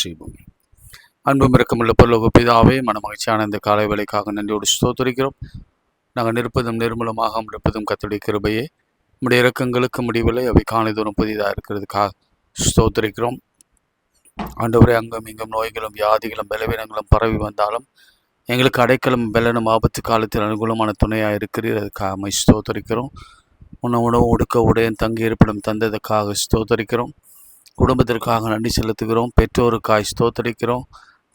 செய்வோம். அன்பும் இரக்கமுள்ள பரலோக பிதாவே, மனமகிழ்ச்சியான இந்த காலை வேளைக்காக நன்றியோடு ஸ்தோத்திரிக்கிறோம். நாங்கள் நிற்பதும் நிர்மூலமாக இருப்பதும் கர்த்தருடைய கிருபையே. நம்முடைய இரக்கங்களுக்கு முடிவில்லை, அவை காலைதோறும் புதிதாக இருக்கிறதுக்காக ஸ்தோத்திரிக்கிறோம். ஆண்டவரே, அங்கும் இங்கும் நோய்களும் வியாதிகளும் பலவீனங்களும் பரவி வந்தாலும் எங்களுக்கு அடைக்கலும் பலனும் ஆபத்து காலத்தில் அனுகூலமான துணையாக இருக்கிறீர். அதுக்காக ஸ்தோத்திரிக்கிறோம். உணவு உடுக்க உடையன் தங்கி இருப்பிடம் தந்ததுக்காக ஸ்தோத்திரிக்கிறோம். குடும்பத்திற்காக நன்றி செலுத்துகிறோம். பெற்றோருக்காக ஸ்தோத்திரிக்கிறோம்.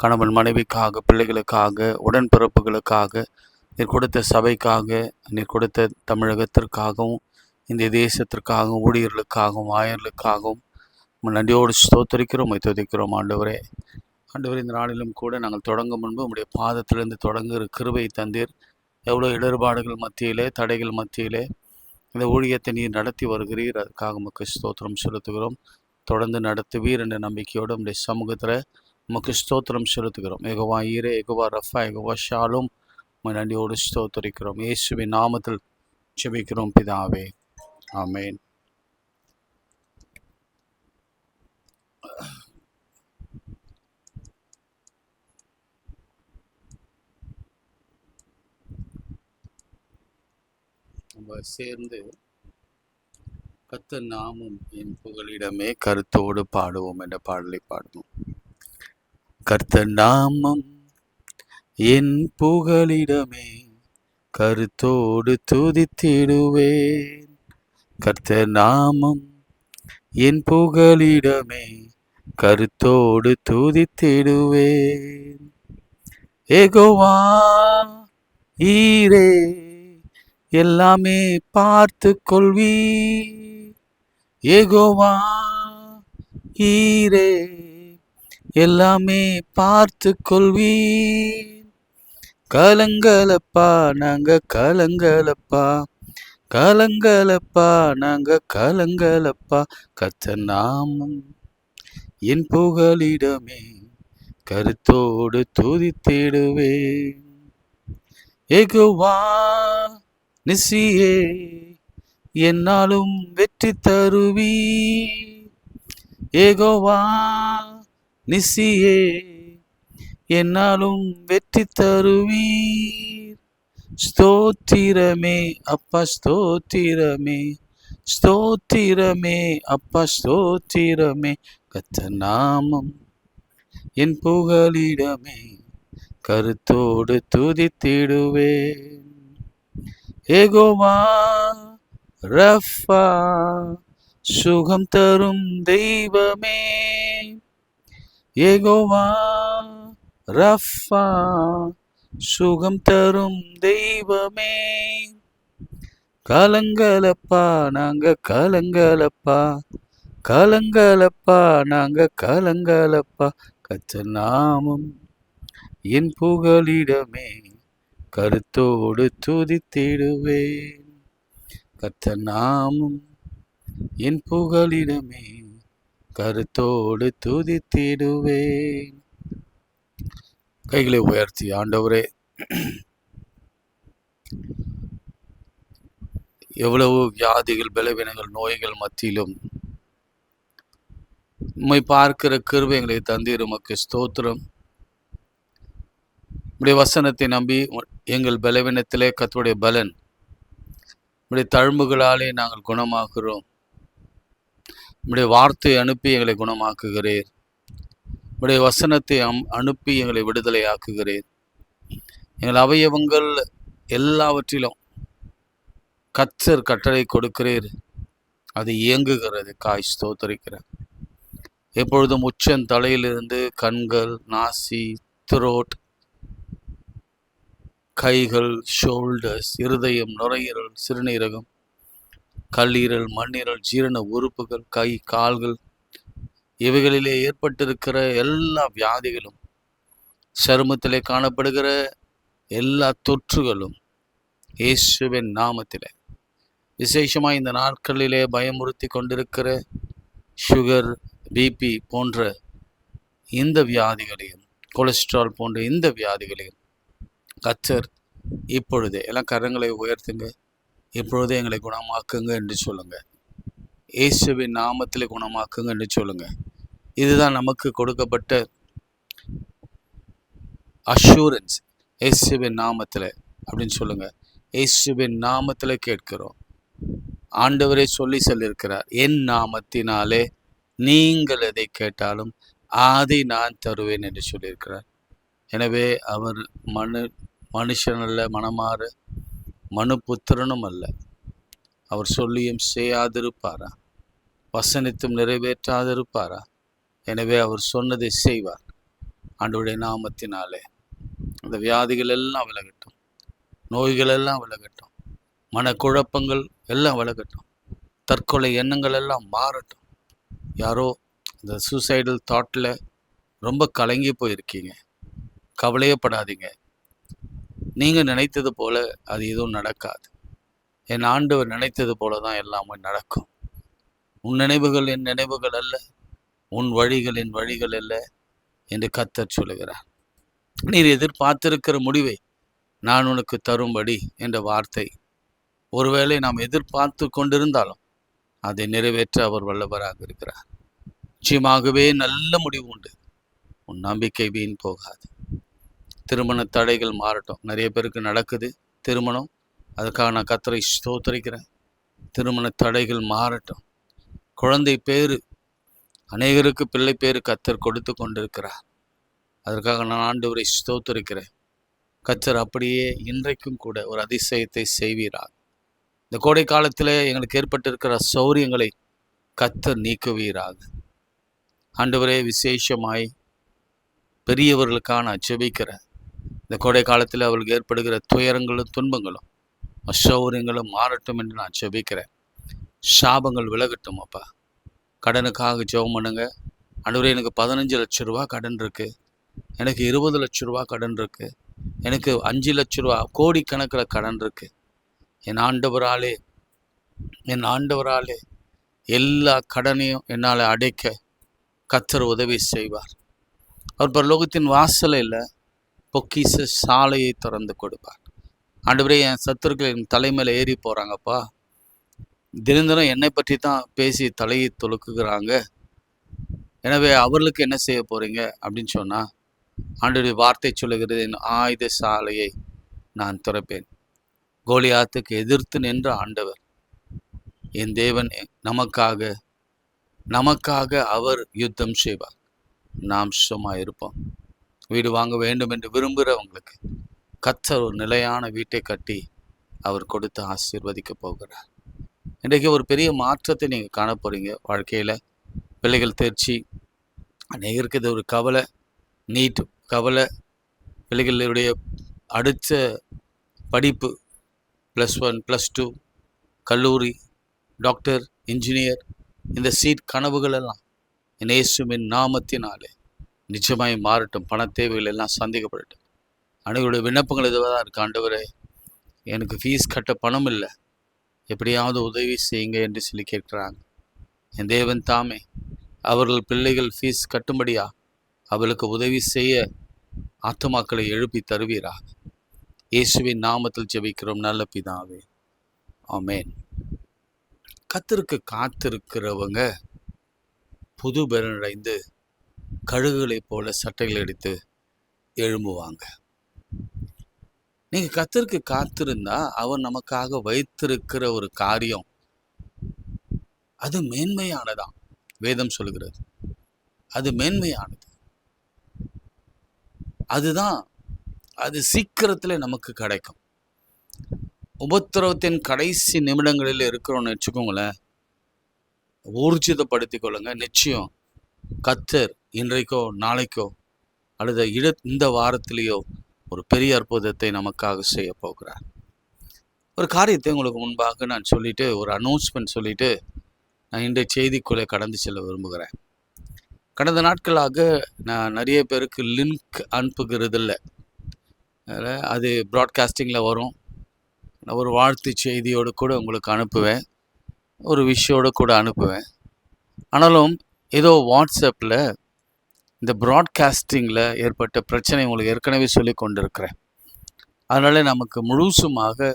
கணவன் மனைவிக்காக, பிள்ளைகளுக்காக, உடன்பிறப்புகளுக்காக, நீர் கொடுத்த சபைக்காக, நீர் கொடுத்த தமிழகத்திற்காகவும் இந்திய தேசத்திற்காகவும் ஊழியர்களுக்காகவும் ஆயர்களுக்காகவும் நன்றியோடு ஸ்தோத்திரிக்கிறோம், துதிக்கிறோம். ஆண்டவரே, இந்த நாளிலும் கூட நாங்கள் தொடங்கும் முன்பு உங்களுடைய பாதத்திலிருந்து தொடங்குகிற கிருபை தந்தீர். எவ்வளோ இடர்பாடுகள் மத்தியிலே, தடைகள் மத்தியிலே இந்த ஊழியத்தை நீர் நடத்தி வருகிறீர். அதுக்காக உமக்கு ஸ்தோத்திரம் செலுத்துகிறோம். தொடர்ந்து நடத்துவீர் என்ற நம்பிக்கையோடு நம்முடைய சமூகத்தில் உமக்கு ஸ்தோத்திரம் செலுத்துகிறோம். யெகோவா ஈரே, யெகோவா ரஃபா, யெகோவா ஷாலும் நன்றியோடு ஸ்தோத்திரிக்கிறோம். இயேசுவின் நாமத்தில் ஜெபிக்கிறோம் பிதாவே, ஆமேன். நம்ம சேர்ந்து கர்த்தர் நாமம் என் புகலிடமே கருத்தோடு பாடுவோம் என்ற பாடலை பாடுவோம். கர்த்தர் நாமம் என் புகலிடமே கருத்தோடு துதித்திடுவேன். கர்த்தர் நாமம் என் புகலிடமே கருத்தோடு துதித்திடுவேன். யெகோவா ஈரே, எல்லாமே பார்த்து கொள்வீ. யெகோவா ஈரே, எல்லாமே பார்த்து கொள்வீ. கலங்கலப்பா நாங்க கலங்கலப்பா, கலங்கலப்பா நாங்க கலங்கலப்பா. கர்த்தர் நாமம் என் புகலிடமே கருத்தோடு துதித்திடுவேன். யெகோவா நிசியே, என்னாலும் வெற்றி தருவீ. யெகோவா நிசியே, என்னாலும் வெற்றி தருவீர். ஸ்தோத்திரமே அப்பா, ஸ்தோத்திரமே, ஸ்தோத்திரமே அப்பா, ஸ்தோத்திரமே. கர்த்தர் நாமம் என் புகலிடமே கருத்தோடு துதித்திடுவேன். யெகோவா ரஃபா, சுகம் தரும் தெய்வமே. யெகோவா ரஃபா, சுகம் தரும் தெய்வமே. கலங்கலப்பா நாங்க கலங்கலப்பா, கலங்கலப்பா நாங்க கலங்கலப்பா. கர்த்தர் நாமம் என் புகலிடமே கருத்தோடு துதித்திடுவேன். கர்த்தர் நாமம் என் புகலிடமே கருத்தோடு துதித்திடுவேன். கைகளை உயர்த்தி, ஆண்டவரே, எவ்வளவு வியாதிகள், பலவீனங்கள், நோய்கள் மத்தியிலும் உம்மை பார்க்கிற கிருபை எங்களை தந்தீர். உமக்கு ஸ்தோத்திரம். உம்முடைய வசனத்தை நம்பி எங்கள் பலவீனத்திலே கர்த்தருடைய பலன், உம்முடைய தழும்புகளாலே நாங்கள் குணமாக்குகிறோம். உம்முடைய வார்த்தையை அனுப்பி எங்களை குணமாக்குகிறீர். உம்முடைய வசனத்தை அனுப்பி எங்களை விடுதலை ஆக்குகிறீர். எங்கள் அவயவங்கள் எல்லாவற்றிலும் கர்த்தர் கட்டளை கொடுக்கிறீர், அது இயங்குகிறது. காய் ஸ்தோத்திரிக்கிறேன். எப்பொழுதும் உச்சன் தலையிலிருந்து கண்கள், நாசி, த்ரோட், கைகள், ஷோல்டர்ஸ், இருதயம், நுரையீரல், சிறுநீரகம், கல்லீரல், மண்ணீரல், ஜீரண உறுப்புகள், கை, கால்கள், இவைகளிலே ஏற்பட்டிருக்கிற எல்லா வியாதிகளும், சருமத்திலே காணப்படுகிற எல்லா தொற்றுகளும் இயேசுவின் நாமத்திலே, விசேஷமாக இந்த நாட்களிலே பயமுறுத்தி கொண்டிருக்கிற சுகர், பிபி போன்ற இந்த வியாதிகளையும், கொலஸ்ட்ரால் போன்ற இந்த வியாதிகளையும் கர்த்தர் இப்பொழுதே, எல்லாம் கரங்களை உயர்த்துங்க, இப்பொழுதே எங்களை குணமாக்குங்க என்று சொல்லுங்க. இயேசுவின் நாமத்தில் குணமாக்குங்க என்று சொல்லுங்க. இதுதான் நமக்கு கொடுக்கப்பட்ட அஷூரன்ஸ். இயேசுவின் நாமத்தில் அப்படின்னு சொல்லுங்க. இயேசுவின் நாமத்தில் கேட்கிறோம். ஆண்டவரே சொல்லியிருக்கிறார், என் நாமத்தினாலே நீங்கள் எதை கேட்டாலும் அதை நான் தருவேன் என்று சொல்லியிருக்கிறார். எனவே அவர் மனுஷன் அல்ல, மனமாறு மனுபுத்திரனும் அல்ல. அவர் சொல்லியும் செய்யாதிருப்பாரா? வசனித்தும் நிறைவேற்றாதிருப்பாரா? எனவே அவர் சொன்னதை செய்வார். ஆண்டவருடைய நாமத்தினாலே அந்த வியாதிகள் எல்லாம் விலகட்டும், நோய்கள் எல்லாம் விலகட்டும், மனக்குழப்பங்கள் எல்லாம் விலகட்டும், தற்கொலை எண்ணங்கள் எல்லாம் மாறட்டும். யாரோ இந்த சூசைடல் தாட்டில் ரொம்ப கலங்கி போயிருக்கீங்க, கவலையப்படாதீங்க. நீங்கள் நினைத்தது போல அது எதுவும் நடக்காது. என் ஆண்டவர் நினைத்தது போல தான் எல்லாமே நடக்கும். உன் நினைவுகள் என் நினைவுகள் அல்ல, உன் வழிகள் என் வழிகள் அல்ல என்று கர்த்தர் சொல்லுகிறார். நீர் எதிர்பார்த்திருக்கிற முடிவை நான் உனக்கு தரும்படி என்ற வார்த்தை ஒருவேளை நாம் எதிர்பார்த்து கொண்டிருந்தாலும் அதை நிறைவேற்ற அவர் வல்லவராக இருக்கிறார். நிச்சயமாகவே நல்ல முடிவு உண்டு. உன் நம்பிக்கை வீண் போகாது. திருமண தடைகள் மாறட்டும். நிறைய பேருக்கு நடக்குது திருமணம், அதுக்காக நான் கர்த்தரை ஸ்தோத்திரிக்கிறேன். திருமண தடைகள் மாறட்டும். குழந்தை பேரு, அநேகருக்கு பிள்ளை பேரு கர்த்தர் கொடுத்து கொண்டிருக்கிறார். அதற்காக நான் ஆண்டவரை ஸ்தோத்திரிக்கிறேன். கர்த்தர் அப்படியே இன்றைக்கும் கூட ஒரு அதிசயத்தை செய்வீரார். இந்த கோடை காலத்தில் எங்களுக்கு ஏற்பட்டிருக்கிற சௌரியங்களை கர்த்தர் நீக்குவீராக. ஆண்டவரே, விசேஷமாய் பெரியவர்களுக்காக நான் ஜெபிக்கிறேன். இந்த கோடை காலத்தில் அவர்களுக்கு ஏற்படுகிற துயரங்களும் துன்பங்களும் அசௌரியங்களும் மாறட்டும் என்று நான் ஜெபிக்கிறேன். சாபங்கள் விலகட்டும். அப்பா, கடனுக்காக ஜெபம் பண்ணுங்க. ஆண்டவரே, எனக்கு 15 லட்ச ரூபா கடன் இருக்குது, எனக்கு 20 லட்ச ரூபா கடன் இருக்குது, எனக்கு 5 லட்ச ரூபா கோடிக்கணக்கில் கடன் இருக்குது. என் ஆண்டவராலே எல்லா கடனையும் என்னால் அடைக்க கர்த்தர் உதவி செய்வார். அவர் பரலோகத்தின் வாசலில் பொக்கிஷ சாலையை திறந்து கொடுப்பார். ஆண்டவரே, என் சத்துருக்கள் என் தலைமையில் ஏறி போகிறாங்கப்பா, தினம் என்னை பற்றி தான் பேசி தலையை தொலுக்குகிறாங்க, எனவே அவர்களுக்கு என்ன செய்ய போகிறீங்க அப்படின்னு சொன்னால், ஆண்டவருடைய வார்த்தை சொல்லுகிறது, என் ஆயுத சாலையை நான் திறப்பேன். கோலியாத்துக்கு எதிர்த்து நின்ற ஆண்டவர் என் தேவன் நமக்காக அவர் யுத்தம் செய்வார். நாம் சும்மா இருப்போம். வீடு வாங்க வேண்டும் என்று விரும்புகிறவங்களுக்கு கர்த்தர் ஒரு நிலையான வீட்டை கட்டி அவர் கொடுத்து ஆசீர்வதிக்க போகிறார். இன்றைக்கு ஒரு பெரிய மாற்றத்தை நீங்கள் காண போகிறீங்க வாழ்க்கையில். பிள்ளைகள் தேர்ச்சி, அநேகருக்கு இது ஒரு கவலை, நீட் கவலை, பிள்ளைகளுடைய அடுத்த படிப்பு +1 +2 கல்லூரி, டாக்டர், இன்ஜினியர், இந்த சீட் கனவுகள் எல்லாம் இயேசுவின் நாமத்தினாலே நிச்சயமாய் மாறட்டும். பண தேவைகள் எல்லாம் சந்திக்கப்படட்டும். அனைவருடைய விண்ணப்பங்கள் இதுவாக தான் இருக்குது. ஆண்டவரே, எனக்கு ஃபீஸ் கட்ட பணம் இல்லை, எப்படியாவது உதவி செய்யுங்க என்று சொல்லி கேட்குறாங்க. என் தேவன் தாமே அவர்கள் பிள்ளைகள் ஃபீஸ் கட்டும்படியா அவர்களுக்கு உதவி செய்ய ஆத்துமாக்களை எழுப்பி தருவீராக. இயேசுவின் நாமத்தில் ஜெபிக்கிறோம் நல்ல பிதாவே, ஆமென். கர்த்தருக்கு காத்திருக்கிறவங்க புது பலனடைந்து கழுகுகளைப் போல சட்டைகள் எடுத்து எழும்புவாங்க. நீங்கள் கர்த்தருக்கு காத்திருந்தா அவர் நமக்காக வைத்திருக்கிற ஒரு காரியம் அது மேன்மையானதான். வேதம் சொல்கிறது அது மேன்மையானது. அது சீக்கிரத்தில் நமக்கு கிடைக்கும். உபத்திரவத்தின் கடைசி நிமிடங்களில் இருக்கிறோன்னு வச்சுக்கோங்களேன், ஊர்ஜிதப்படுத்திக் கொள்ளுங்க. நிச்சயம் கர்த்தர் இன்றைக்கோ நாளைக்கோ அல்லது இந்த வாரத்திலேயோ ஒரு பெரிய அற்புதத்தை நமக்காக செய்ய போகிறார். ஒரு காரியத்தை உங்களுக்கு முன்பாக நான் சொல்லிட்டு, ஒரு அனௌன்ஸ்மெண்ட் சொல்லிட்டு நான் இன்றைய செய்திக்குள்ளே கடந்து செல்ல விரும்புகிறேன். கடந்த நாட்களாக நான் நிறைய பேருக்கு லிங்க் அனுப்புகிறது இல்லை. அது ப்ராட்காஸ்டிங்கில் வரும். நான் ஒரு வாழ்த்து செய்தியோடு கூட உங்களுக்கு அனுப்புவேன், ஒரு விஷயோடு கூட அனுப்புவேன். ஆனாலும் ஏதோ வாட்ஸ்அப்பில் இந்த ப்ராட்காஸ்டிங்கில் ஏற்பட்ட பிரச்சனை உங்களுக்கு ஏற்கனவே சொல்லி கொண்டிருக்கிறேன். அதனால் நமக்கு முழுசுமாக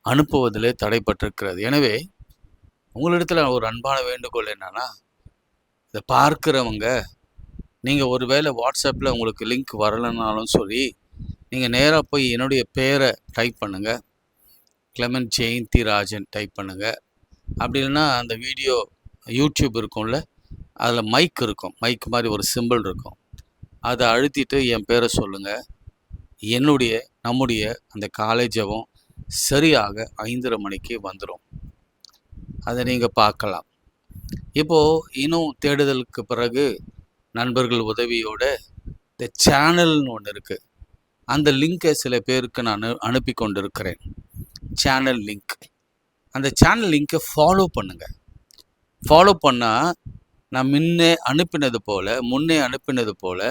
அனுப்புவதிலே தடைப்பட்டிருக்கிறது. எனவே உங்களிடத்தில் ஒரு அன்பான வேண்டுகோள் என்னன்னா, இதை பார்க்குறவங்க, நீங்கள் ஒருவேளை வாட்ஸ்அப்பில் உங்களுக்கு லிங்க் வரலைன்னாலும் சரி, நீங்கள் நேராக போய் என்னுடைய பேரை டைப் பண்ணுங்கள், கிளெமென்ட் ஜெயந்தி ராஜன் டைப் பண்ணுங்கள். அப்படி இல்லைன்னா அந்த வீடியோ யூடியூப் இருக்கும்ல, அதில் மைக் இருக்கும், மைக் மாதிரி ஒரு சிம்பிள் இருக்கும், அதை அழுத்திட்டு என் பேரை சொல்லுங்கள். நம்முடைய அந்த காலை ஜெபம் சரியாக 5:30 மணிக்கு வந்துடும். அதை நீங்கள் பார்க்கலாம். இப்போது இன்னும் தேடுதலுக்கு பிறகு நண்பர்கள் உதவியோட இந்த சேனல்னு ஒன்று இருக்குது. அந்த லிங்கை சில பேருக்கு நான் அனுப்பி கொண்டு இருக்கிறேன். Channel link. அந்த சேனல் லிங்கை ஃபாலோ பண்ணுங்கள். ஃபாலோ பண்ணால் நான் முன்னே அனுப்பினது போல்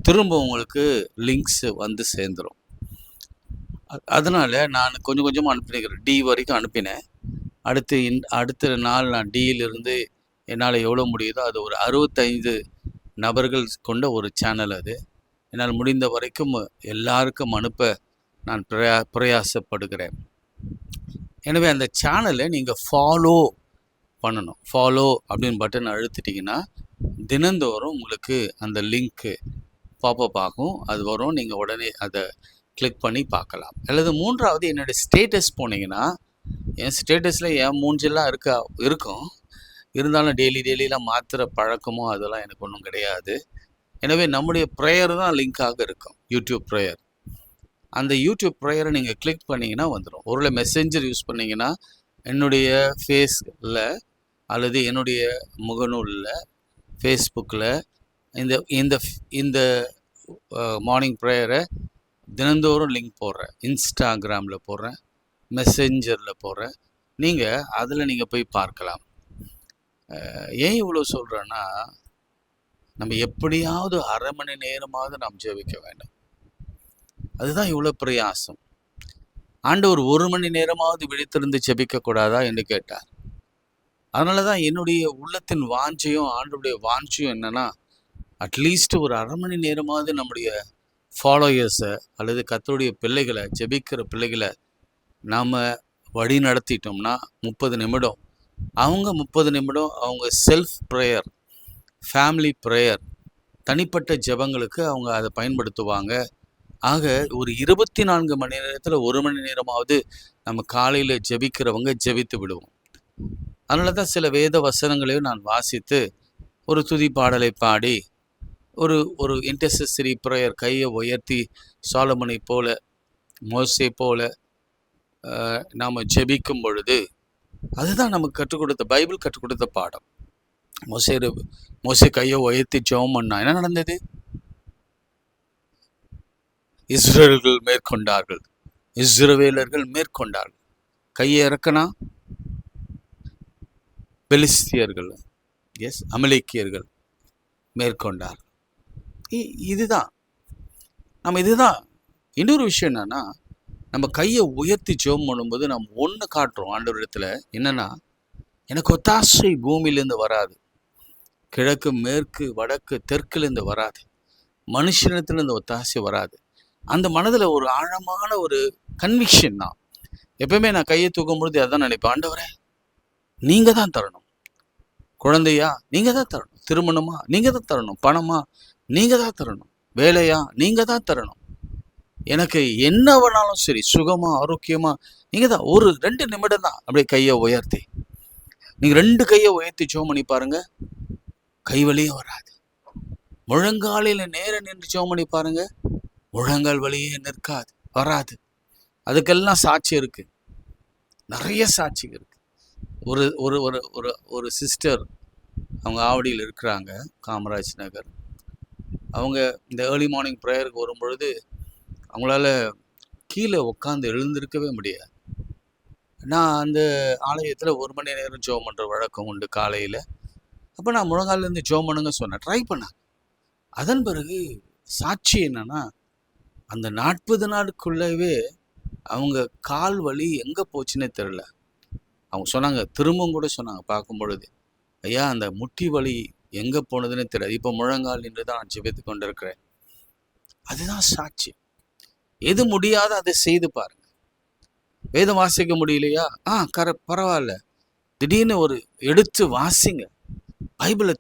திரும்ப உங்களுக்கு லிங்க்ஸ் வந்து சேர்ந்துடும். அதனால் நான் கொஞ்சம் கொஞ்சமாக அனுப்பினேன். டி வரைக்கும் அனுப்பினேன். அடுத்த நாள் நான் டியிலிருந்து என்னால் எவ்வளோ முடியுதோ அது ஒரு 65 நபர்கள் கொண்ட ஒரு சேனல். அது என்னால் முடிந்த வரைக்கும் எல்லாருக்கும் அனுப்ப நான் பிரயாசப்படுகிறேன். எனவே அந்த சேனலை நீங்கள் ஃபாலோ பண்ணணும். ஃபாலோ அப்படின்னு பட்டன் அழுத்திட்டிங்கன்னா தினந்தோறும் உங்களுக்கு அந்த லிங்க்கு பாப்பப் ஆகும். அது வரும். நீங்கள் உடனே அதை கிளிக் பண்ணி பார்க்கலாம். அல்லது 3வது என்னுடைய ஸ்டேட்டஸ் போனீங்கன்னா, என் ஸ்டேட்டஸில் என் மூஞ்செல்லாம் இருக்கும். இருந்தாலும் டெய்லிலாம் மாற்றுற பழக்கமோ அதெல்லாம் எனக்கு ஒன்றும் கிடையாது. எனவே நம்முடைய ப்ரேயர் தான் லிங்காக இருக்கும், யூடியூப் ப்ரேயர். அந்த யூடியூப் ப்ரேயரை நீங்கள் கிளிக் பண்ணிங்கன்னா வந்துடும். ஒருவேளை மெசேஞ்சர் யூஸ் பண்ணிங்கன்னா என்னுடைய ஃபேஸில் அல்லது என்னுடைய முகநூலில் ஃபேஸ்புக்கில் இந்த இந்த இந்த மார்னிங் ப்ரேயரை தினந்தோறும் லிங்க் போடுறேன். இன்ஸ்டாகிராமில் போடுறேன், மெசேஞ்சரில் போடுறேன். அதில் போய் பார்க்கலாம். ஏன் இவ்வளோ சொல்கிறேன்னா, நம்ம எப்படியாவது அரை மணி நேரமாவது நாம் ஜெபிக்க வேண்டும். அதுதான் இவ்வளோ பிரயாசம். ஆண்டவர் 1 மணி நேரமாவது விழித்திருந்து ஜெபிக்கக்கூடாதா என்று கேட்டார். அதனால தான் என்னுடைய உள்ளத்தின் வாஞ்சையும் ஆண்டவருடைய வாஞ்சையும் என்னென்னா, அட்லீஸ்ட் ஒரு அரை மணி நேரமாவது நம்முடைய ஃபாலோயர்ஸை அல்லது கர்த்தருடைய பிள்ளைகளை, ஜெபிக்கிற பிள்ளைகளை நாம் வழி நடத்திட்டோம்னா 30 நிமிடம், அவங்க 30 நிமிடம் அவங்க செல்ஃப் ப்ரேயர், ஃபேமிலி ப்ரேயர், தனிப்பட்ட ஜெபங்களுக்கு அவங்க அதை பயன்படுத்துவாங்க. ஆக ஒரு 24 மணி நேரத்தில் 1 மணி நேரமாவது நம்ம காலையில் ஜெபிக்கிறவங்க ஜெபித்து விடுவோம். அதனால தான் சில வேத வசனங்களையும் நான் வாசித்து ஒரு துதி பாடலை பாடி ஒரு இன்டர்செசரி ப்ரேயர், கையை உயர்த்தி சாலமனை போல, மோசே போல நாம் ஜெபிக்கும் பொழுது, அதுதான் நமக்கு கற்றுக் கொடுத்த, பைபிள் கற்றுக் கொடுத்த பாடம். மோசே கையை உயர்த்தி ஜெபம் பண்ணா, என்ன நடந்தது? இஸ்ரவேலர்கள் மேற்கொண்டார்கள். கையை இறக்கனா பெலிஸ்தியர்கள், அமலேக்கியர்கள் மேற்கொண்டார்கள். இதுதான் இன்னொரு விஷயம் என்னன்னா, நம்ம கையை உயர்த்தி ஜெபம் பண்ணும்போது நம்ம ஒன்று காட்டுறோம் ஆண்டவரிடத்துல. என்னன்னா, எனக்கு ஒத்தாசை பூமியிலேருந்து வராது, கிழக்கு மேற்கு வடக்கு தெற்குலேருந்து வராது, மனுஷனிடத்துலேருந்து ஒத்தாசை வராது. அந்த மனதில் ஒரு ஆழமான ஒரு கன்விக்ஷன் தான். எப்பவுமே நான் கையை தூக்கும் பொழுது அதான் நினைப்பேன், ஆண்டவரே நீங்கள் தான் தரணும், குழந்தையா நீங்கள் தான் தரணும், திருமணமா நீங்கள் தான் தரணும், பணமா நீங்கள் தான் தரணும், வேலையா நீங்கள் தான் தரணும், எனக்கு என்ன வேணாலும் சரி, சுகமா ஆரோக்கியமா நீங்கள் தான். ஒரு 2 நிமிடம் தான் அப்படியே கையை உயர்த்தி, நீங்கள் 2 கையை உயர்த்தி ஜெபம் பண்ணி பாருங்க, கை வலியே வராது. முழங்காலில் நேர நின்று ஜெபம் பண்ணி பாருங்க, முழங்கால் வலியே வராது. அதுக்கெல்லாம் சாட்சி இருக்கு, நிறைய சாட்சி இருக்கு. ஒரு ஒரு ஒரு ஒரு ஒரு சிஸ்டர், அவங்க ஆவடியில் இருக்கிறாங்க, காமராஜ் நகர். அவங்க இந்த ஏர்லி மார்னிங் ப்ரேயருக்கு வரும்பொழுது அவங்களால கீழே உட்காந்து எழுந்திருக்கவே முடியாது. நான் அந்த ஆலயத்தில் 1 மணி நேரம் ஜெபம் பண்ணுற வழக்கம் உண்டு காலையில். அப்போ நான் முழங்காலேருந்து ஜெபம் பண்ணுங்க சொன்னேன், ட்ரை பண்ணாங்க. அதன் பிறகு சாட்சி என்னன்னா, அந்த 40 நாளுக்குள்ளவே அவங்க கால் வலி எங்கே போச்சுன்னே தெரில. அவங்க சொன்னாங்க, திரும்பவும் கூட சொன்னாங்க பார்க்கும் பொழுது, ஐயா அந்த முட்டி வலி எங்கே போனதுன்னு தெரியாது, இப்போ முழங்கால் நின்று தான் நான் ஜெபித்து கொண்டிருக்கிறேன். அதுதான் சாட்சி. எது முடியாத அதை செய்து பாருங்க. வேதம் வாசிக்க முடியலையா? பரவாயில்ல, திடீர்னு ஒரு எடுத்து வாசிங்க, பைபிளை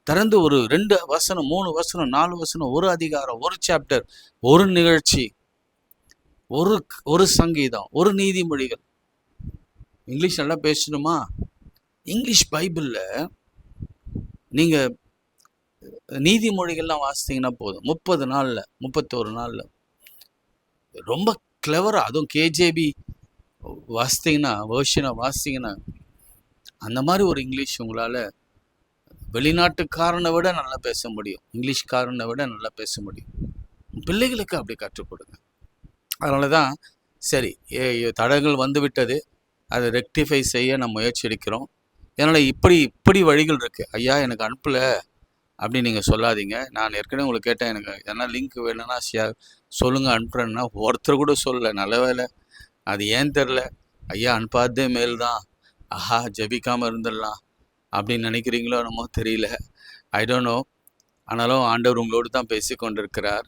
திறந்து ஒரு 2 வசனம், 3 வசனம், 4 வசனம், ஒரு அதிகாரம், ஒரு சாப்டர், ஒரு நிகழ்ச்சி, ஒரு சங்கீதம், ஒரு நீதிமொழிகள். இங்கிலீஷ் நல்லா பேசணுமா? இங்கிலீஷ் பைபிளில் நீங்கள் நீதிமொழிகள்லாம் வாசித்தீங்கன்னா போதும், 30 நாளில் 31 நாளில் ரொம்ப கிளவராக, அதுவும் கேஜேபி வாசித்தீங்கன்னா, வேர்ஷனை வாசித்தீங்கன்னா, அந்த மாதிரி ஒரு இங்கிலீஷ் உங்களால் வெளிநாட்டுக்காரனை விட நல்லா பேச முடியும், இங்கிலீஷ்காரனை விட நல்லா பேச முடியும். பிள்ளைகளுக்கு அப்படி கற்றுக் கொடுங்க. அதனால தான் சரி, தடங்கள் வந்து விட்டது, அதை ரெக்டிஃபை செய்ய நம்ம முயற்சி எடுக்கிறோம். அதனால் இப்படி வழிகள் இருக்குது. ஐயா எனக்கு அனுப்பலை அப்படின்னு நீங்கள் சொல்லாதீங்க. நான் ஏற்கனவே உங்களுக்கு கேட்டேன், எனக்கு எதனா லிங்க் வேணும்னா சொல்லுங்கள், அனுப்புகிறேன்னா ஒருத்தர் கூட சொல்லலை. நல்ல வேலை. அது ஏன் தெரில. ஐயா அனுப்பாதே மேல் தான், ஆஹா ஜபிக்காமல் இருந்துடலாம் அப்படின்னு நினைக்கிறீங்களோ என்னமோ தெரியல, ஐ டோன்ட் நோ. ஆனாலும் ஆண்டவர் உங்களோடு தான் பேசி கொண்டிருக்கிறார்.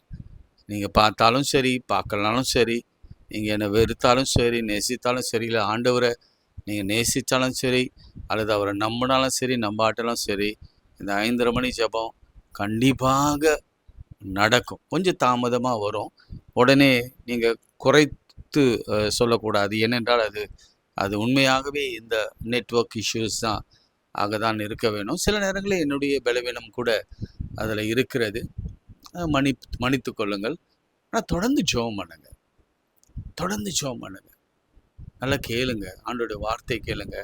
நீங்கள் பார்த்தாலும் சரி, பார்க்கலனாலும் சரி, நீங்கள் என்னை வெறுத்தாலும் சரி, நேசித்தாலும் சரி, இல்லை ஆண்டவரை நீங்கள் நேசித்தாலும் சரி, அல்லது அவரை நம்பினாலும் சரி, நம்பாட்டாலும் சரி, இந்த 5:30 மணி ஜெபம் கண்டிப்பாக நடக்கும். கொஞ்சம் தாமதமாக வரும். உடனே நீங்கள் குறைத்து சொல்லக்கூடாது. ஏனென்றால் அது உண்மையாகவே இந்த நெட்வொர்க் இஷ்யூஸ் தான் தான் இருக்க வேணும். சில நேரங்களில் என்னுடைய பலவீனம் கூட அதில் இருக்கிறது. மன்னித்து கொள்ளுங்கள். ஆனால் தொடர்ந்து ஜெபம் பண்ணுங்க, நல்லா கேளுங்க, ஆண்டோடைய வார்த்தை கேளுங்க.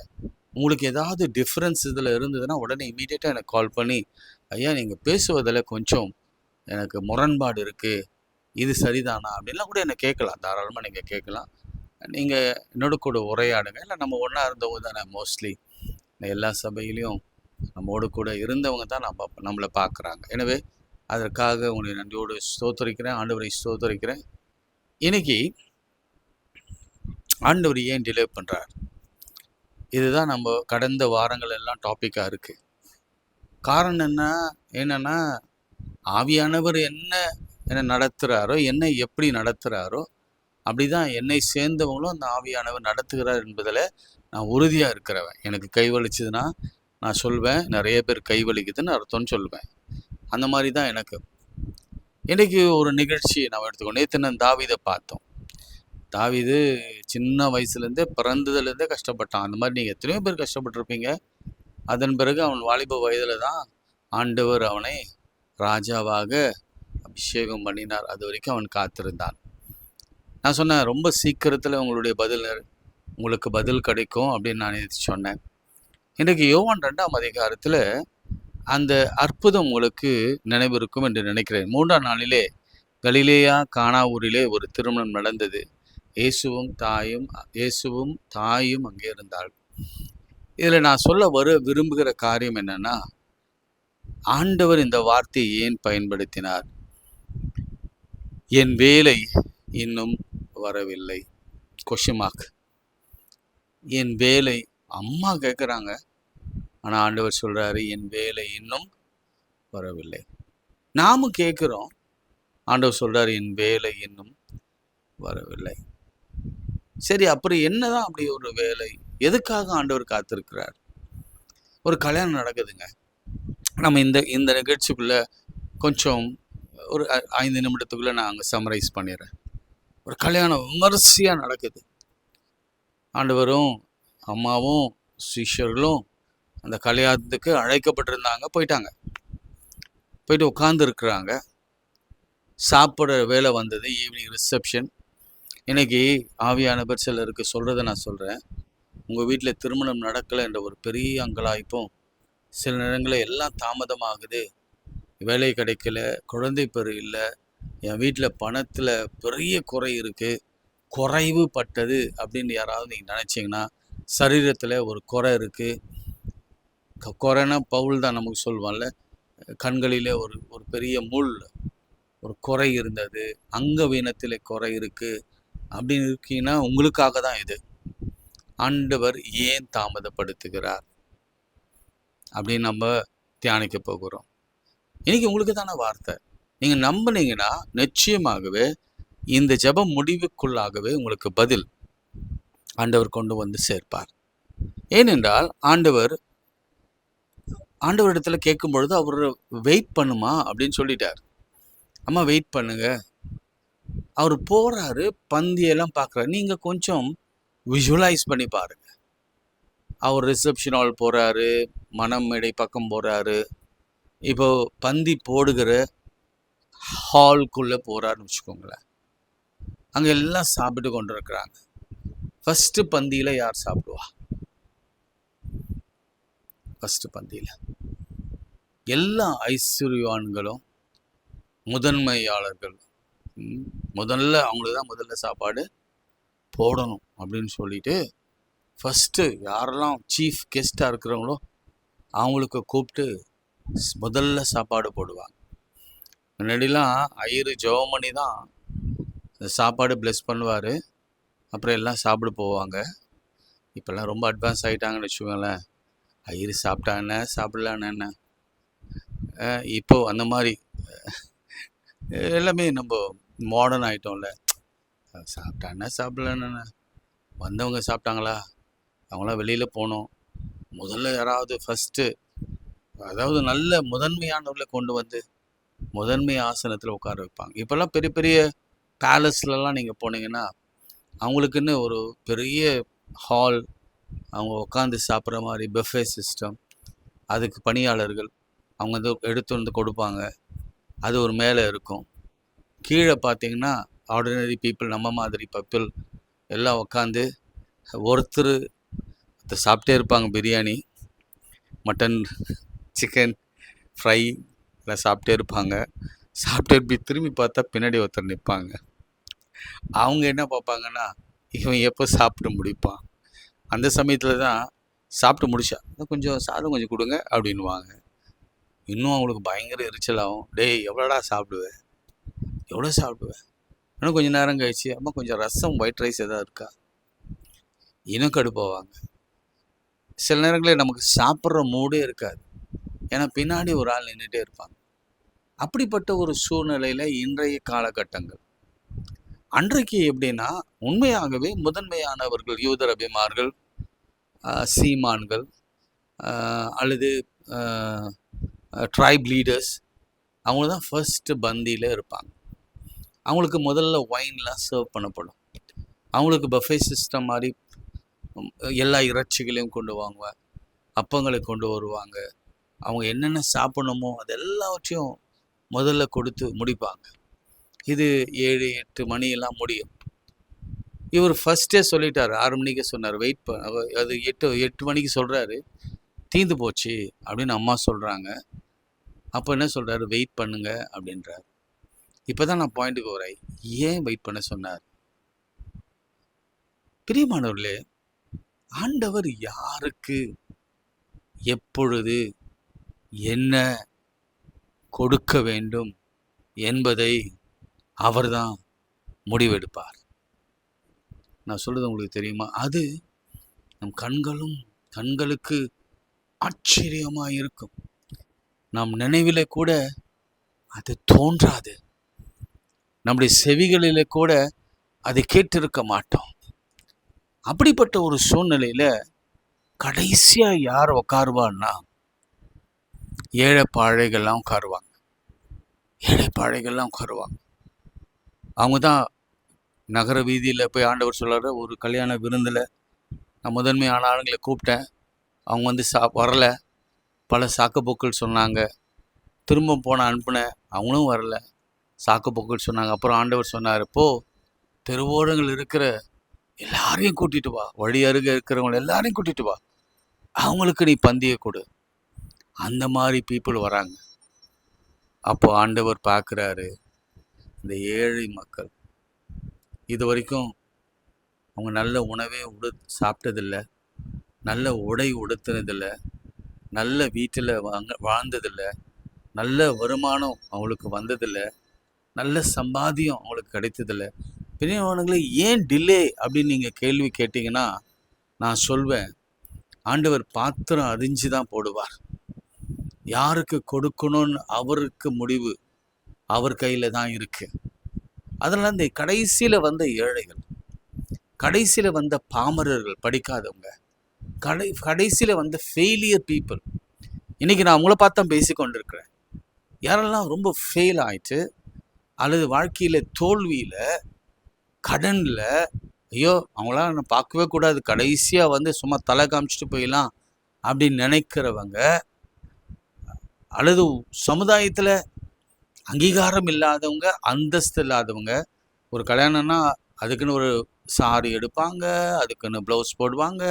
உங்களுக்கு ஏதாவது டிஃப்ரென்ஸ் இதில் இருந்ததுன்னா உடனே இமீடியட்டாக எனக்கு கால் பண்ணி, ஐயா நீங்கள் பேசுவதில் கொஞ்சம் எனக்கு முரண்பாடு இருக்குது, இது சரிதானா அப்படின்லாம் கூட என்னை கேட்கலாம். தாராளமாக நீங்கள் கேட்கலாம். நீங்கள் என்னோட கூட உரையாடுங்க. இல்லை நம்ம ஒன்றா இருந்தவங்க தானே, மோஸ்ட்லி எல்லா சபையிலையும் நம்மோடு கூட இருந்தவங்க தான் நம்மளை பார்க்குறாங்க. எனவே அதற்காக உங்களை நன்றியோடு ஸ்தோத்தரிக்கிறேன், ஆண்டவரை ஸ்தோத்தரிக்கிறேன். இன்னைக்கு ஆண்டவர் ஏன் டிலே பண்ணுறார்? இதுதான் நம்ம கடந்த வாரங்கள் எல்லாம் டாப்பிக்காக இருக்குது. காரணம் என்னன்னா ஆவியானவர் என்ன நடத்துகிறாரோ, என்னை எப்படி நடத்துகிறாரோ அப்படி தான் என்னை சேர்ந்தவங்களும் அந்த ஆவியானவர் நடத்துகிறார் என்பதில் நான் உறுதியாக இருக்கிறவன். எனக்கு கை வலிச்சதுன்னா நான் சொல்வேன், நிறைய பேர் கை வலிக்குதுன்னு அர்த்தம்னு சொல்லுவேன். அந்த மாதிரி தான் எனக்கு. இன்றைக்கி ஒரு நிகழ்ச்சி நாம் எடுத்துக்கோம். நேற்று தாவீதை பார்த்தோம். தாவீது சின்ன வயசுலேருந்தே, பிறந்ததுலேருந்தே கஷ்டப்பட்டான். அந்த மாதிரி நீங்கள் எத்தனையோ பேர் கஷ்டப்பட்டிருப்பீங்க. அதன் பிறகு அவன் வாலிப வயதில் தான் ஆண்டவர் அவனை ராஜாவாக அபிஷேகம் பண்ணினார். அது வரைக்கும் அவன் காத்திருந்தான். நான் சொன்னேன், ரொம்ப சீக்கிரத்தில் உங்களுக்கு பதில் கிடைக்கும் அப்படின்னு நான் சொன்னேன். இன்றைக்கு யோவான் 2ஆம் அதிகாரத்தில் அந்த அற்புதம் உங்களுக்கு நினைவு இருக்கும் என்று நினைக்கிறேன். 3ஆம் நாளிலே கலிலேயா கானா ஊரிலே ஒரு திருமணம் நடந்தது. இயேசுவும் தாயும் அங்கே இருந்தாள். இதில் நான் சொல்ல விரும்புகிற காரியம் என்னன்னா, ஆண்டவர் இந்த வார்த்தையை ஏன் பயன்படுத்தினார்? என் வேலை இன்னும் வரவில்லை. Question mark. என் வேலை, அம்மா கேட்குறாங்க, ஆனால் ஆண்டவர் சொல்கிறாரு என் வேலை இன்னும் வரவில்லை. நாமும் கேட்குறோம், ஆண்டவர் சொல்கிறார் என் வேலை இன்னும் வரவில்லை. சரி, அப்புறம் என்னதான் அப்படி ஒரு வேலை? எதுக்காக ஆண்டவர் காத்திருக்கிறார்? ஒரு கல்யாணம் நடக்குதுங்க. நம்ம இந்த நிகழ்ச்சிக்குள்ளே கொஞ்சம் ஒரு 5 நிமிடத்துக்குள்ளே நான் அங்கே சம்மரைஸ் பண்ணிடுறேன். ஒரு கல்யாணம் விமர்சையாக நடக்குது. ஆண்டவரும் அம்மாவும் சிஷ்யர்களும் அந்த கல்யாணத்துக்கு அழைக்கப்பட்டிருந்தாங்க. போயிட்டு உட்காந்துருக்குறாங்க. சாப்பிட்ற வேலை வந்தது, ஈவினிங் ரிசப்ஷன். இன்னைக்கு ஆவியானவர் சிலருக்கு சொல்கிறத நான் சொல்கிறேன். உங்கள் வீட்டில் திருமணம் நடக்கலை என்ற ஒரு பெரிய அங்கலாய்ப்பும், சில நேரங்களில் எல்லாம் தாமதமாகுது, வேலை கிடைக்கல, குழந்தை பெரு இல்லை, என் வீட்டில் பணத்தில் பெரிய குறை இருக்குது, குறைவு பட்டது அப்படின்னு யாராவது நீங்கள் நினச்சிங்கன்னா, சரீரத்தில் ஒரு குறை இருக்குது. குறைனா பவுல் தான் நமக்கு சொல்வான்ல, கண்களிலே ஒரு பெரிய முள், ஒரு குறை இருந்தது, அங்கவீனத்தில் குறை இருக்குது அப்படின்னு இருக்கீங்கன்னா உங்களுக்காக தான் இது. ஆண்டவர் ஏன் தாமதப்படுத்துகிறார் அப்படின்னு நம்ம தியானிக்க போகிறோம். இன்னைக்கு உங்களுக்கு தானே வார்த்தை. நீங்கள் நம்பினீங்கன்னா நிச்சயமாகவே இந்த ஜெபம் முடிவுக்குள்ளாகவே உங்களுக்கு பதில் ஆண்டவர் கொண்டு வந்து சேர்ப்பார். ஏனென்றால் ஆண்டவர் ஆண்டவரிடத்துல கேட்கும் பொழுது அவர் வெயிட் பண்ணுமா அப்படின்னு சொல்லிட்டார். அம்மா வெயிட் பண்ணுங்க. அவர் போறாரு, பந்தியெல்லாம் பார்க்குறாரு. நீங்கள் கொஞ்சம் விஷுவலைஸ் பண்ணி பாருங்க. அவர் ரிசப்ஷன் ஹால் போகிறாரு, மணமேடை பக்கம் போகிறாரு. இப்போ பந்தி போடுகிற ஹால்குள்ளே போகிறாருன்னு வச்சுக்கோங்களேன். அங்கே எல்லாம் சாப்பிட்டு கொண்டு இருக்கிறாங்க. ஃபஸ்ட்டு பந்தியில் யார் சாப்பிடுவா? ஃபஸ்ட்டு பந்தியில் எல்லா ஐஸ்வர்யவான்களும் முதன்மையாளர்கள் முதல்ல அவங்களுக்கு தான் முதல்ல சாப்பாடு போடணும் அப்படின்னு சொல்லிட்டு ஃபஸ்ட்டு யாரெல்லாம் சீஃப் கெஸ்ட்டாக இருக்கிறவங்களோ அவங்களுக்கு கூப்பிட்டு முதல்ல சாப்பாடு போடுவாங்க. முன்னாடிலாம் ஐயரு ஜெபமணி தான் அந்த சாப்பாடு ப்ளெஸ் பண்ணுவார், அப்புறம் எல்லாம் சாப்பிட போவாங்க. இப்போல்லாம் ரொம்ப அட்வான்ஸ் ஆகிட்டாங்கன்னு வச்சுக்கோங்களேன். ஐயரு சாப்பிட்டாங்கண்ணே சாப்பிடலான்னு இப்போது அந்த மாதிரி எல்லாமே நம்ம மாடர்ன் ஆகிட்டோம்ல. சாப்பிட்டாண்ணே சாப்பிடலான்னு வந்தவங்க சாப்பிட்டாங்களா, அவங்களாம் வெளியில் போனோம். முதல்ல யாராவது ஃபஸ்ட்டு அதாவது நல்ல முதன்மையானவர்களை கொண்டு வந்து முதன்மை ஆசனத்தில் உட்கார வைப்பாங்க. இப்போல்லாம் பெரிய பெரிய பேலஸ்லலாம் நீங்கள் போனீங்கன்னா அவங்களுக்குன்னு ஒரு பெரிய ஹால், அவங்க உட்காந்து சாப்பிட்ற மாதிரி பஃபே சிஸ்டம், அதுக்கு பணியாளர்கள் அவங்க வந்து எடுத்து வந்து கொடுப்பாங்க. அது ஒரு மேலே இருக்கும். கீழே பார்த்தீங்கன்னா ஆர்டினரி பீப்புள், நம்ம மாதிரி பீப்புள் எல்லாம் உட்காந்து ஒருத்தர் சாப்பிட்டே இருப்பாங்க. பிரியாணி, மட்டன், சிக்கன் ஃப்ரை எல்லாம் சாப்பிட்டே இருப்பாங்க. சாப்பிட்டு திரும்பி பார்த்தா பின்னாடி ஒருத்தர் நிற்பாங்க. அவங்க என்ன பார்ப்பாங்கன்னா, இவன் எப்போ சாப்பிட்டு முடிப்பான். அந்த சமயத்தில் தான் சாப்பிட்டு முடிச்சா கொஞ்சம் சாதம் கொஞ்சம் கொடுங்க அப்படின்வாங்க. இன்னும் அவங்களுக்கு பயங்கர எரிச்சலாகும். டேய் எவ்வளோடா சாப்பிடுவேன், எவ்வளோ சாப்பிடுவேன். இன்னும் கொஞ்சம் நேரம் கழிச்சு அம்மா கொஞ்சம் ரசம், ஒயிட் ரைஸ் எதாவது இருக்கா, இன்னும் கடுப்பாவாங்க. சில நேரங்களில் நமக்கு சாப்பிட்ற மூடே இருக்காது, ஏன்னா பின்னாடி ஒரு ஆள் நின்றுட்டே இருப்பாங்க. அப்படிப்பட்ட ஒரு சூழ்நிலையில் இன்றைய காலகட்டங்கள். அன்றைக்கு எப்படின்னா உண்மையாகவே முதன்மையானவர்கள் யூதர் அபிமார்கள், சீமான்கள் அல்லது ட்ரைப் லீடர்ஸ், அவங்க தான் ஃபர்ஸ்ட்டு பந்தியில் இருப்பாங்க. அவங்களுக்கு முதல்ல ஒயின்லாம் சர்வ் பண்ணப்படும். அவங்களுக்கு பஃபே சிஸ்டம் மாதிரி எல்லா இறைச்சிகளையும் கொண்டு வாங்குவாங்க, அப்பங்களை கொண்டு வருவாங்க. அவங்க என்னென்ன சாப்பிடணுமோ அது எல்லாவற்றையும் முதல்ல கொடுத்து முடிப்பாங்க. இது 7-8 மணியெல்லாம் முடியும். இவர் ஃபஸ்ட்டே சொல்லிட்டார், 6 மணிக்கு சொன்னார். வெயிட் பண்ண அது 8 மணிக்கு சொல்கிறாரு, தீந்து போச்சு அப்படின்னு அம்மா சொல்கிறாங்க. அப்போ என்ன சொல்கிறாரு, வெயிட் பண்ணுங்க அப்படின்றார். இப்போ தான் நான் பாயிண்ட்டுக்கு வரேன், ஏன் வெயிட் பண்ண சொன்னார். பிரியமானவர்களே, ஆண்டவர் யாருக்கு எப்பொழுது என்ன கொடுக்க வேண்டும் என்பதை அவர்தான் முடிவெடுப்பார். நான் சொல்றது உங்களுக்கு தெரியுமா? அது நம் கண்களுக்கு ஆச்சரியமாக இருக்கும். நம் நினைவிலே கூட அது தோன்றாது, நம்முடைய செவிகளிலே கூட அதை கேட்டிருக்க மாட்டோம். அப்படிப்பட்ட ஒரு சூழ்நிலையில கடைசியா யார் உட்காருவான்னா, ஏழைப்பாழைகள்லாம் உட்காருவாங்க. ஏழைப்பாழைகள்லாம் உட்காருவாங்க. அவங்க தான் நகர வீதியில் போய் ஆண்டவர் சொல்கிறாரு, ஒரு கல்யாண விருந்தில் நான் முதன்மையான ஆளுங்களை கூப்பிட்டேன், அவங்க வந்து வரல, பல சாக்குப்போக்கள் சொன்னாங்க. திரும்ப போன அனுப்புனேன், அவங்களும் வரல, சாக்குப்போக்கள் சொன்னாங்க. அப்புறம் ஆண்டவர் சொன்னார், போ தெருவோரங்கள் இருக்கிற எல்லாரையும் கூட்டிகிட்டு வா, வழி அருகே இருக்கிறவங்க எல்லாரையும் கூட்டிகிட்டு வா, அவங்களுக்கு நீ பந்தியை கொடு. அந்த மாதிரி பீப்புள் வராங்க. அப்போ ஆண்டவர் பார்க்குறாரு, இந்த ஏழை மக்கள் இது வரைக்கும் அவங்க நல்ல உணவே சாப்பிட்டதில்லை, நல்ல உடை உடுத்தினதில்லை, நல்ல வீட்டில் வாழ்ந்ததில்லை, நல்ல வருமானம் அவங்களுக்கு வந்ததில்லை, நல்ல சம்பாத்தியம் அவங்களுக்கு கிடைத்ததில்லை. பெரியவனுங்களே ஏன் டிலே அப்படின்னு நீங்கள் கேள்வி கேட்டிங்கன்னா நான் சொல்வேன், ஆண்டவர் பாத்திரம் அறிஞ்சு தான் போடுவார். யாருக்கு கொடுக்கணும்னு அவருக்கு முடிவு அவர் கையில் தான் இருக்கு. அதனால் இந்த கடைசியில் வந்த ஏழைகள், கடைசியில் வந்த பாமரர்கள், படிக்காதவங்க, கடைசியில் வந்த ஃபெயிலியர் பீப்புள், இன்னைக்கு நான் உங்களை பார்த்து தான் பேசி கொண்டிருக்கிறேன். யாரெல்லாம் ரொம்ப ஃபெயில் ஆயிட்டு அல்லது வாழ்க்கையில தோல்வியில கடன்ல, ஐயோ அவங்களாம் நான் பார்க்கவே கூடாது, கடைசியா வந்து சும்மா தலை காமிச்சிட்டு போயிடலாம் அப்படின்னு நினைக்கிறவங்க, அல்லது சமுதாயத்துல அங்கீகாரம் இல்லாதவங்க, அந்தஸ்து இல்லாதவங்க, ஒரு கல்யாணம்னா அதுக்குன்னு ஒரு சாரி எடுப்பாங்க, அதுக்குன்னு ப்ளவுஸ் போடுவாங்க,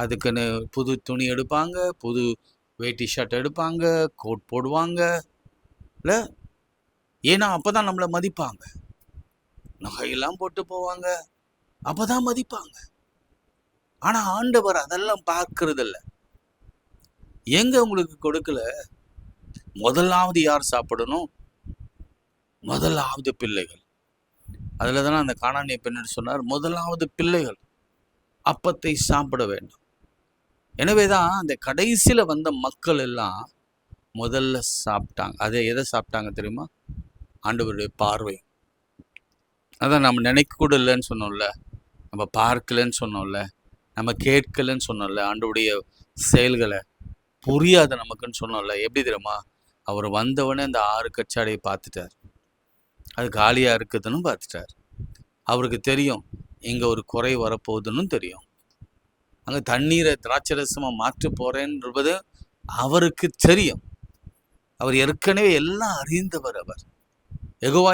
அதுக்குன்னு புது துணி எடுப்பாங்க, புது வேட்டி ஷர்ட் எடுப்பாங்க, கோட் போடுவாங்க. இல்லை, ஏன்னா அப்பதான் நம்மளை மதிப்பாங்க. நகையெல்லாம் போட்டு போவாங்க, அப்பதான் மதிப்பாங்க. ஆனா ஆண்டவர் அதெல்லாம் பார்க்கறது இல்லை. எங்க உங்களுக்கு கொடுக்கல? முதலாவது யார் சாப்பிடணும்? முதலாவது பிள்ளைகள். அதுல தானே அந்த கானானிய பெண் சொன்னார், முதலாவது பிள்ளைகள் அப்பத்தை சாப்பிட வேண்டும். எனவேதான் அந்த கடைசியில வந்த மக்கள் எல்லாம் முதல்ல சாப்பிட்டாங்க. அதை எதை சாப்பிட்டாங்க தெரியுமா? ஆண்டவருடைய பார்வை. அதான் நம்ம நினைக்க கூட இல்லைன்னு சொன்னோம்ல, நம்ம பார்க்கலன்னு சொன்னோம்ல, நம்ம கேட்கலன்னு சொன்னோம்ல, ஆண்டவருடைய செயல்களை புரியாத நமக்குன்னு சொன்னோம்ல. எப்படி தெரியுமா? அவர் வந்தவனே அந்த 6 கச்சாடையை பார்த்துட்டார், அது காலியாக இருக்குதுன்னு பார்த்துட்டார். அவருக்கு தெரியும் இங்கே ஒரு குறை வரப்போகுதுன்னு தெரியும். அங்கே தண்ணீரை திராட்சரசமாக மாற்ற போகிறேன்றது அவருக்கு தெரியும். அவர் ஏற்கனவே எல்லாம் அறிந்தவர். அவர் யெகோவா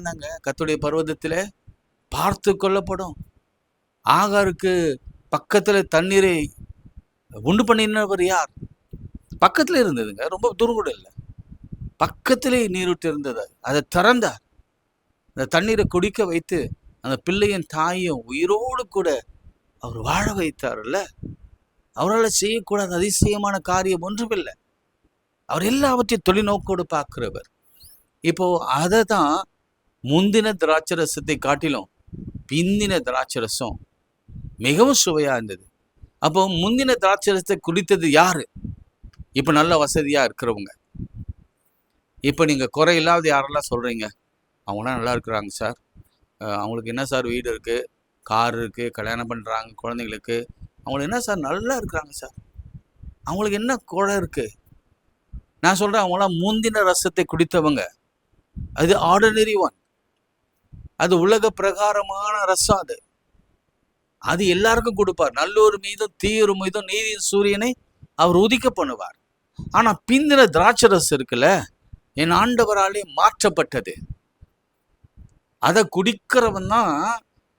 நாங்கள் கர்த்தருடைய பர்வதத்தில் பார்த்து கொள்ளப்படும். ஆகாருக்கு பக்கத்தில் தண்ணீரை உண்டு பண்ணினவர் யார்? பக்கத்தில் இருந்ததுங்க, ரொம்ப தூரம் கூட இல்லை, பக்கத்திலே நீருட்டு இருந்தது. அதை திறந்தார், அந்த தண்ணீரை குடிக்க வைத்து அந்த பிள்ளையின் தாயும் உயிரோடு கூட அவர் வாழ வைத்தார்ல. அவரால் செய்யக்கூடாத அதிசயமான காரியம் ஒன்றுமில்லை. அவர் எல்லாவற்றையும் தொலைநோக்கோடு பார்க்கிறவர். இப்போ அதை தான் முந்தின திராட்சரசத்தை காட்டிலும் பிந்தின திராட்சரசம் மிகவும் சுவையா இருந்தது. அப்போ முந்தின திராட்சரசத்தை குடித்தது யாரு? இப்போ நல்ல வசதியா இருக்கிறவங்க. இப்போ நீங்க குறை இல்லாத யாரெல்லாம் சொல்றீங்க? அவங்களாம் நல்லா இருக்கிறாங்க சார், அவங்களுக்கு என்ன சார் வீடு இருக்கு, கார் இருக்கு, கல்யாணம் பண்றாங்க, குழந்தைங்களுக்கு, அவங்களுக்கு என்ன சார் நல்லா இருக்கிறாங்க சார், அவங்களுக்கு என்ன குறை இருக்கு? நான் சொல்றேன், அவங்களாம் முந்தின ரசத்தை குடித்தவங்க. அது ஆர்டினரி ஒன், அது உலக பிரகாரமான ரசம். அது எல்லாருக்கும் கொடுப்பார். நல்லோர் மீதும் தீயோர் மீதும் நீதியின் சூரியனை அவர் உதிக்க பண்ணுவார். ஆனா பிந்தின திராட்சரசம் இருக்குல்ல, என் ஆண்டவராலே மாற்றப்பட்டது. அதை குடிக்கிறவன் தான்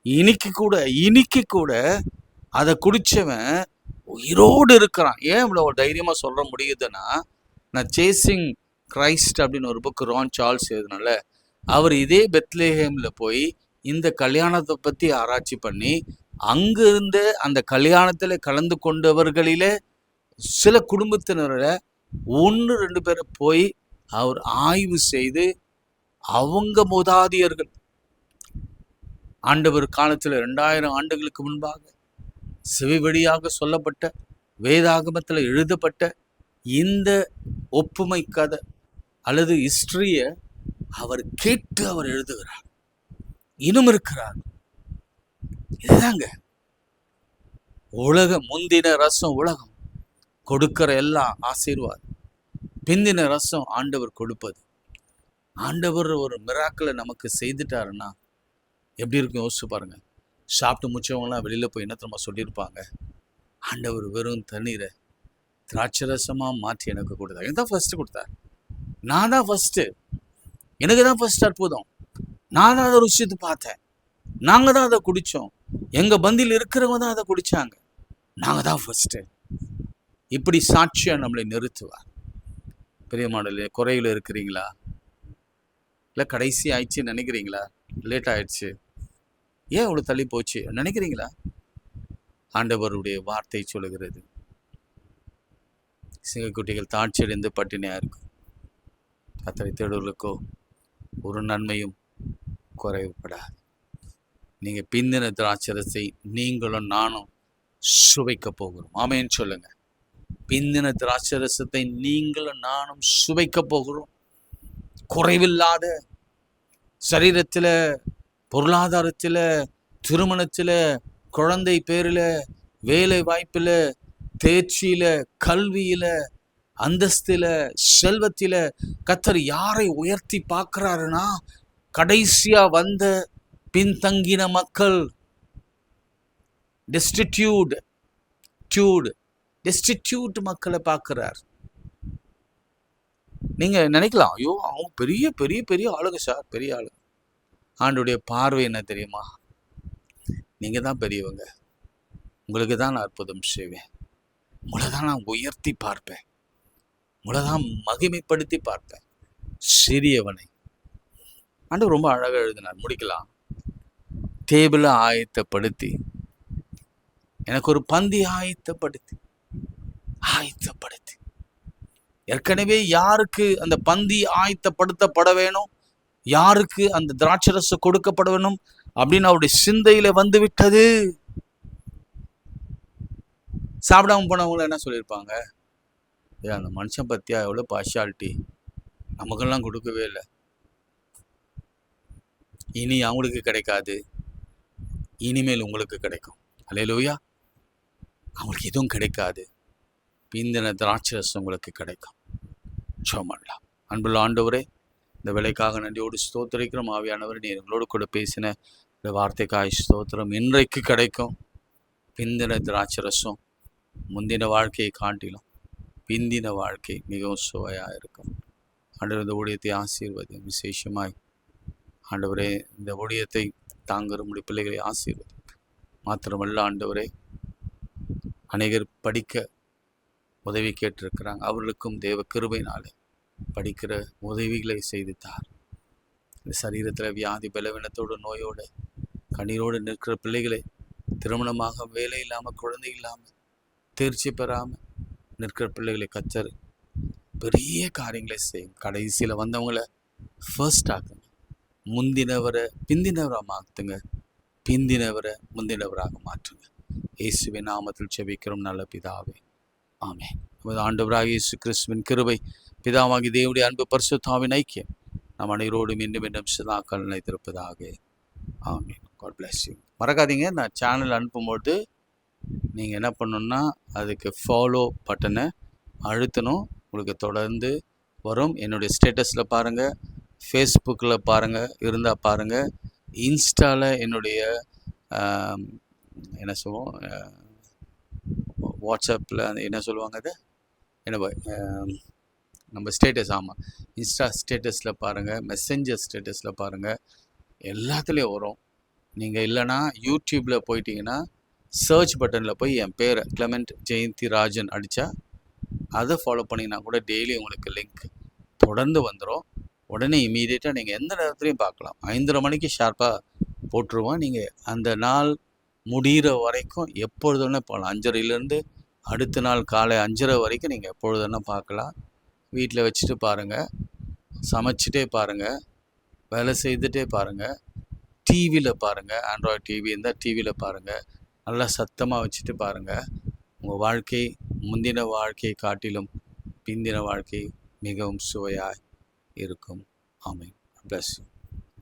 இனிக்கு கூட அதை குடிச்சவன் உயிரோடு இருக்கிறான். ஏன் இவ்வளவு தைரியமா சொல்ல முடியுதுன்னா, நான் சேசிங் கிரைஸ்ட் அப்படின்னு ஒரு புக் ரான் சார்ல்ஸ் எழுதுனால, அவர் இதே பெத்லேஹேம்ல போய் இந்த கல்யாணத்தை பத்தி ஆராய்ச்சி பண்ணி அங்கிருந்த அந்த கல்யாணத்துல கலந்து கொண்டவர்களிலே சில குடும்பத்தினரை 1-2 பேரை போய் அவர் ஆய்வு செய்து, அவங்க மூதாதியர்கள் ஆண்டவர் காலத்தில் 2000 ஆண்டுகளுக்கு முன்பாக செவிவழியாக சொல்லப்பட்ட வேதாகமத்தில் எழுதப்பட்ட இந்த ஒப்புமை கதை அல்லது ஹிஸ்டரிய அவர் கேட்டு அவர் எழுதுகிறார். இன்னும் இருக்கிறார். இதுதாங்க உலகம். முந்தின ரசம் உலகம் கொடுக்கிற எல்லாம் ஆசீர்வாதம், பிந்தின ரசம் ஆண்டவர் கொடுப்பது. ஆண்டவர் ஒரு மிராக்கிளை நமக்கு செய்துட்டாருன்னா எப்படி இருக்கும் யோசிச்சு பாருங்க. சாப்பிட்டு முடிச்சவங்களாம் வெளியில போய் என்ன நம்ம சொல்லியிருப்பாங்க? ஆண்டவர் வெறும் தண்ணீரை திராட்சரசமா மாற்றி எனக்கு கொடுத்தார். எனக்கு தான் ஃபர்ஸ்ட் கொடுத்தார், நான் தான் ஃபர்ஸ்ட், எனக்கு தான் ஃபர்ஸ்ட் அற்புதம், நான் தான் அதை ருசித்து பார்த்தேன், நாங்க தான் அதை குடிச்சோம், எங்க பந்தியில் இருக்கிறவங்க தான் அதை குடிச்சாங்க, நாங்க தான் ஃபர்ஸ்ட். இப்படி சாட்சியா நம்மளை நிறுத்துவார். பெரிய மாடல் குறையில் இருக்கிறீங்களா? இல்லை கடைசி ஆயிடுச்சு நினைக்கிறீங்களா? லேட் ஆயிடுச்சு, ஏன் இவ்வளோ தள்ளி போச்சு நினைக்கிறீங்களா? ஆண்டவருடைய வார்த்தை சொல்லுகிறது, சிங்கக்குட்டிகள் தாட்சியடைந்து பட்டினியா இருக்கும், கர்த்தரை தேடுவர்களுக்கோ ஒரு நன்மையும் குறைவுபடாது. நீங்க பிந்தின திராட்சரசத்தை நீங்களும் நானும் சுவைக்க போகிறோம். ஆமென் சொல்லுங்க. பிந்தின திராட்சரசத்தை நீங்களும் நானும் சுவைக்க போகிறோம். குறைவில்லாத சரீரத்தில், பொருளாதாரத்தில், திருமணத்தில், குழந்தை பேரில், வேலை வாய்ப்பில், தேர்ச்சியில், கல்வியில், அந்தஸ்தில, செல்வத்தில கர்த்தர் யாரை உயர்த்தி பார்க்கிறாருன்னா, கடைசியா வந்த பின்தங்கின மக்கள், டெஸ்டிடியூட் மக்களை பார்க்கிறார். நீங்க நினைக்கலாம், ஐயோ அவங்க பெரிய பெரிய பெரிய ஆளுங்க சார், பெரிய ஆளு. ஆண்டுடைய பார்வை என்ன தெரியுமா? நீங்க தான் பெரியவங்க, உங்களுக்கு தான் நான் அற்புதம் செய்வேன், உங்களை தான் நான் உயர்த்தி பார்ப்பேன், உங்களை தான் மகிமைப்படுத்தி பார்ப்பேன். சிறியவனை ஆண்டு ரொம்ப அழகாக எழுதினார். முடிக்கலாம். டேபிளை ஆயத்தப்படுத்தி, எனக்கு ஒரு பந்தி ஆயத்தப்படுத்தி ஏற்கனவே யாருக்கு அந்த பந்தி ஆயத்தப்படுத்தப்பட வேணும், யாருக்கு அந்த திராட்சரசம் கொடுக்கப்பட வேணும் அப்படின்னு அவருடைய சிந்தையில வந்து விட்டது. சாப்பிடாம போனவங்கள என்ன சொல்லியிருப்பாங்க? அந்த மனுஷன் பத்தியா எவ்வளோ பார்ஷாலிட்டி, நமக்கெல்லாம் கொடுக்கவே இல்லை, இனி அவங்களுக்கு கிடைக்காது, இனிமேல் உங்களுக்கு கிடைக்கும். அல்லேலூயா. அவங்களுக்கு எதுவும் கிடைக்காது, பிந்தின திராட்சரசம் உங்களுக்கு கிடைக்கும். சோமல்லா. அன்புள்ள ஆண்டவரே, இந்த வேலைக்காக நன்றியோடு ஸ்தோத்திரிக்கிறோம். ஆவியானவர், நீர் எங்களோடு கூட பேசின இந்த வார்த்தைக்காய் ஸ்தோத்திரம். இன்றைக்கு கிடைக்கும் பிந்தின திராட்சரசம் முந்தின வாழ்க்கையை காட்டிலும் பிந்தின வாழ்க்கை மிகவும் சுவையாக இருக்கும். ஆண்டவர், இந்த ஊழியத்தை ஆசீர்வதி. விசேஷமாய் ஆண்டவரே, இந்த ஊழியத்தை தாங்குற முடிய பிள்ளைகளை ஆசீர்வதி. மாத்திரமல்ல ஆண்டவரே, அநேகர் படிக்க உதவி கேட்டிருக்கிறாங்க, அவர்களுக்கும் தேவ கிருபையினாலே படிக்கிற உதவிகளை செய்துத்தார். இந்த சரீரத்தில் வியாதி பலவீனத்தோடு நோயோடு கண்ணீரோடு நிற்கிற பிள்ளைகளை, திருமணமாக வேலை இல்லாமல் குழந்தை இல்லாமல் தேர்ச்சி பெறாமல் நிற்கிற பிள்ளைகளை கர்த்தர் பெரிய காரியங்களை செய்யும். கடைசியில் வந்தவங்களை ஃபர்ஸ்ட் ஆக்குங்க, முந்தினவரை பிந்தினவராக மாற்றுங்க, பிந்தினவரை முந்தினவராக மாற்றுங்க. இயேசுவின் நாமத்தில் ஜெபிக்கிறோம் நல்ல பிதாவே, ஆமென். நமது ஆண்டவராகிய இயேசு கிறிஸ்துவின் கிருபை, பிதாவாகிய தேவனுடைய அன்பு, பரிசுத்தாவின் ஐக்கியம் நம் அனைவரோடும் இன்னும் இன்னும் சதாக்கள் நிலைத்திருப்பதாக. ஆமென். God bless you. மறக்காதீங்க, நான் சேனல் அனுப்பும்போது நீங்கள் என்ன பண்ணணுன்னா, அதுக்கு ஃபாலோ பட்டனை அழுத்தணும். உங்களுக்கு தொடர்ந்து வரும். என்னுடைய ஸ்டேட்டஸில் பாருங்கள், ஃபேஸ்புக்கில் பாருங்கள், இருந்தால் பாருங்கள், இன்ஸ்டாவில் என்னுடைய என்ன சொல்லுவோம், வாட்ஸ்அப்பில் என்ன சொல்லுவாங்க, அது என்ன நம்ம ஸ்டேட்டஸ், ஆமாம், இன்ஸ்டா ஸ்டேட்டஸில் பாருங்கள், மெசஞ்சர் ஸ்டேட்டஸில் பாருங்கள், எல்லாத்துலேயும் வரும். நீங்கள் இல்லைனா யூடியூப்பில் போயிட்டீங்கன்னா சர்ச் பட்டனில் போய் என் பேரை கிளமெண்ட் ஜெயந்தி ராஜன் அடித்தா அதை ஃபாலோ பண்ணிங்கன்னா கூட டெய்லி உங்களுக்கு லிங்க் தொடர்ந்து வந்துடும். உடனே இமீடியட்டாக நீங்கள் எந்த நேரத்துலையும் பார்க்கலாம். 5:30 மணிக்கு ஷார்ப்பாக போட்டுருவோம். நீங்கள் அந்த நாள் முடிகிற வரைக்கும் எப்பொழுது வேணால் போகலாம். 5:30லேருந்து அடுத்த நாள் காலை 5:30 வரைக்கும் நீங்கள் எப்பொழுது வேணால் பார்க்கலாம். வீட்டில் வச்சுட்டு பாருங்கள், சமைச்சிட்டே பாருங்கள், வேலை செய்துகிட்டே பாருங்கள், டிவியில் பாருங்கள், ஆண்ட்ராய்டு டிவி இருந்தால் டிவியில் பாருங்கள், நல்லா சத்தமாக வச்சுட்டு பாருங்கள். உங்கள் வாழ்க்கை முந்தின வாழ்க்கையை காட்டிலும் பிந்தின வாழ்க்கை மிகவும் சுவையாக இருக்கும். ஆமென். Bless you.